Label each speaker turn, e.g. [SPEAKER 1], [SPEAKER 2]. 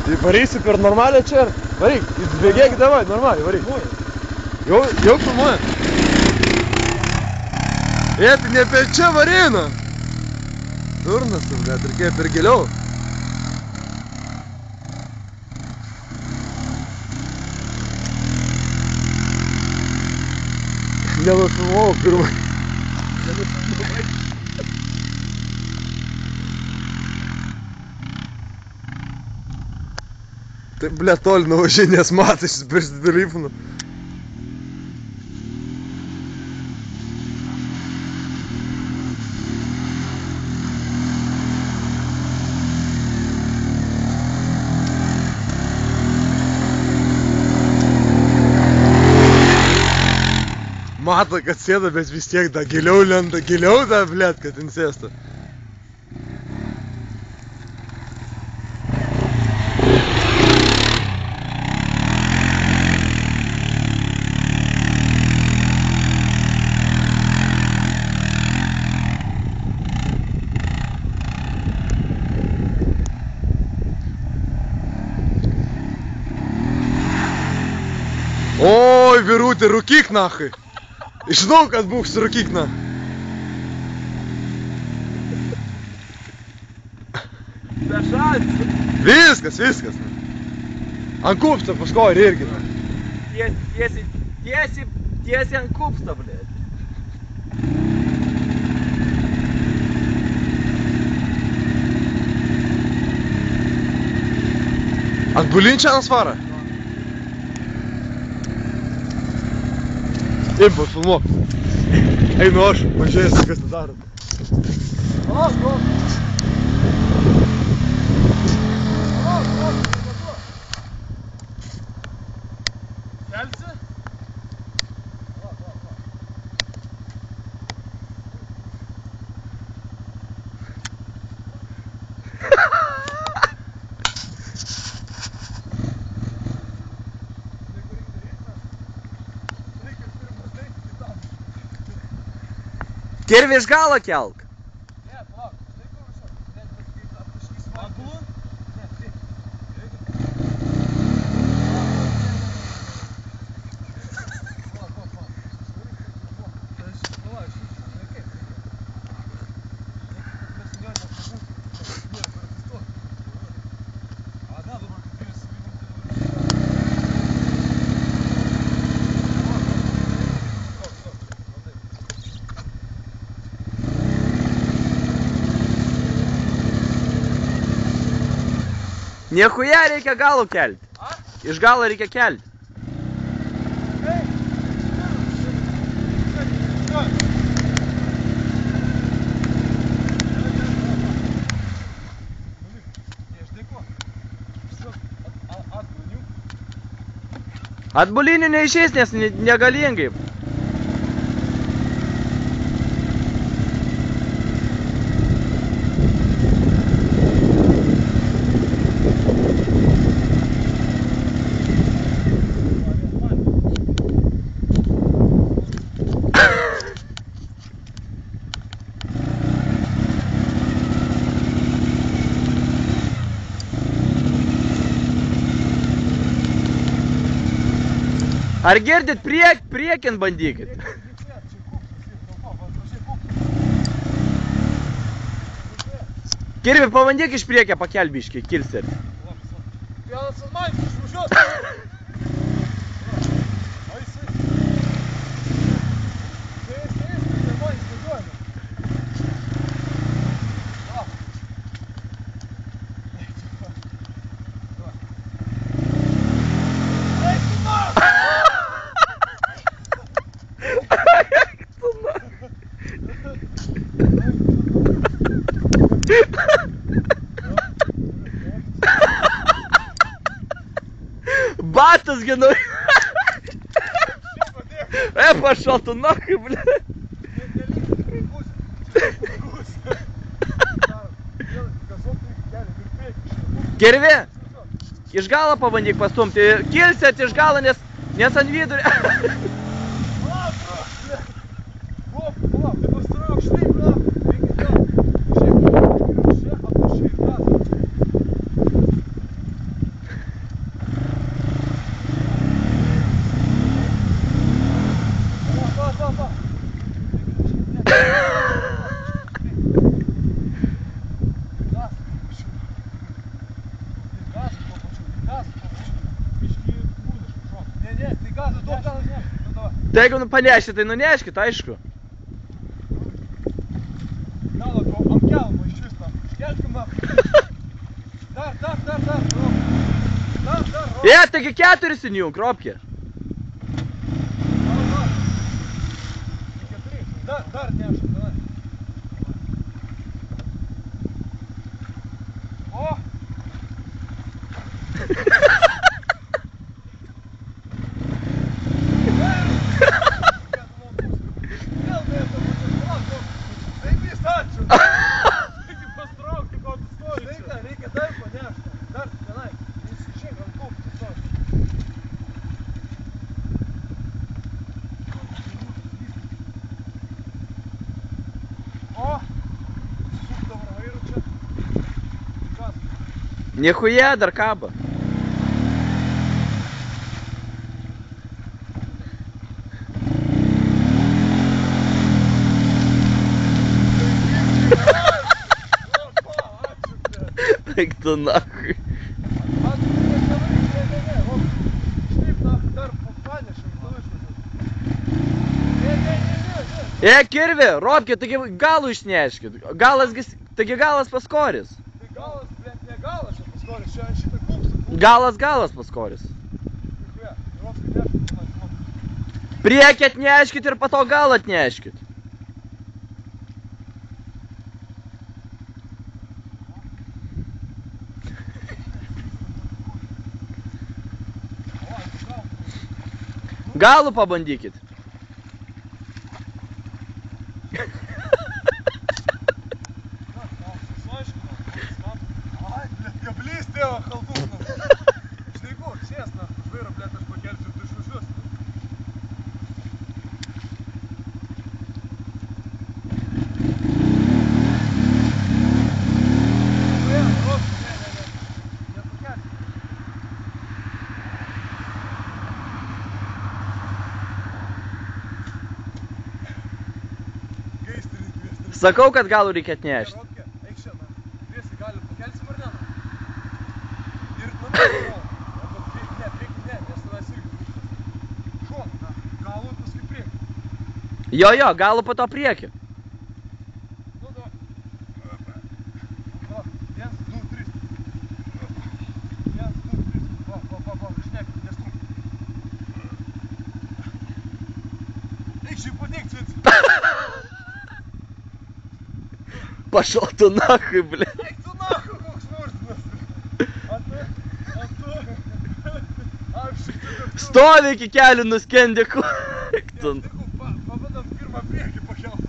[SPEAKER 1] Varysi per normalią čia? Varyk, įsibėgėk, davai, normaliai, varyk. Jau filmuoja. Tai ne per čia varėna. Durnas, bet reikėjo per giliau. Nenufilmavau pirmai. Tai, ble, toli nuvažiai, nes matas per didelį. Mato, kad sėda, bet vis tiek da giliau lenda, giliau da, blėt, kad ten sėsta. Oi, vyrutė, rūkyk nachai. Žinau, kad būks rūkyk na.
[SPEAKER 2] Be šansų.
[SPEAKER 1] Viskas. Ant kupsto paskoj ir irgi.
[SPEAKER 2] Tiesiai ant kupsto, blėt.
[SPEAKER 1] Ant bulinčianas vara? Impo, filmuok. Einu aš, pažiūrėsiu, kas tai daro.
[SPEAKER 2] Kelsi?
[SPEAKER 3] Kirvį iš galo kelk.
[SPEAKER 2] Ne, palauk, štai kur važiuoju. Net kaip aptaškysim akulu. Ne, taip.
[SPEAKER 3] Niechuja reikia galų kelti. Iš galo reikia kelti. Atbulinių neišeis, nes negalingai. Ar girdit, priekin bandykit? Kirvi, pabandyk iš priekio pakelbiškai, kilsėt.
[SPEAKER 2] Vienas ant manęs išvažiuos.
[SPEAKER 3] Батас, геной! Пошел ты нахуй, бля! Kirvi, iš galo pabandyk pastumti. Kilsėt iš galo, nes ant vidurio. Tai jeigu panešit, tai nuneškit, aišku.
[SPEAKER 2] Galą ant kelmo iš vis tam. Iškelkim man. Dar, Rob. Dar.
[SPEAKER 3] Taigi 4 įjung, Robkė.
[SPEAKER 2] Dar nešam, davai. O! Reikia dar panešti. Dar tenai. Įsižink ant kuptų stovi. O! Suk dabar vairų čia. Kas?
[SPEAKER 3] Nichuja, dar kaba. Eik tu nahui. Kirvi, Robkė, taigi galų išneškit. Taigi galas paskoris.
[SPEAKER 2] Tai galas, blėt, ne galas čia paskoris, čia šitą kupstą.
[SPEAKER 3] Galas paskoris. Priekį atneškit ir po to galą atneškit. Galų pabandykit.
[SPEAKER 2] Ai, blėt, kablys tėva chaldūnas. Šneiku, sės, na, už vairo, blėt, aš pakelsiu ir tu išvažiuosi. Ne, nepakelsi.
[SPEAKER 3] Sakau, kad galų reikia atnešti.
[SPEAKER 2] Robkė, eik šiandien. Dviesi gali pakelsim ar ne? Ir namo. Arba priekį ne, nes tenais irgi kupstas. Šoną, na, galų paskui priekį.
[SPEAKER 3] Jo, galų po to priekį.
[SPEAKER 2] Nu, da. Va, 1, 2, 3. 1, 2, 3. Va, išnekit, nestum. Eik šiai padėk, čia.
[SPEAKER 3] Пошел ты нахуй, блядь.
[SPEAKER 2] Eik tu nahui, koks murtinas. Aš šitą...
[SPEAKER 3] Stovi iki kelių nuskendė.
[SPEAKER 2] Pabandom pirmą priekį pakelt.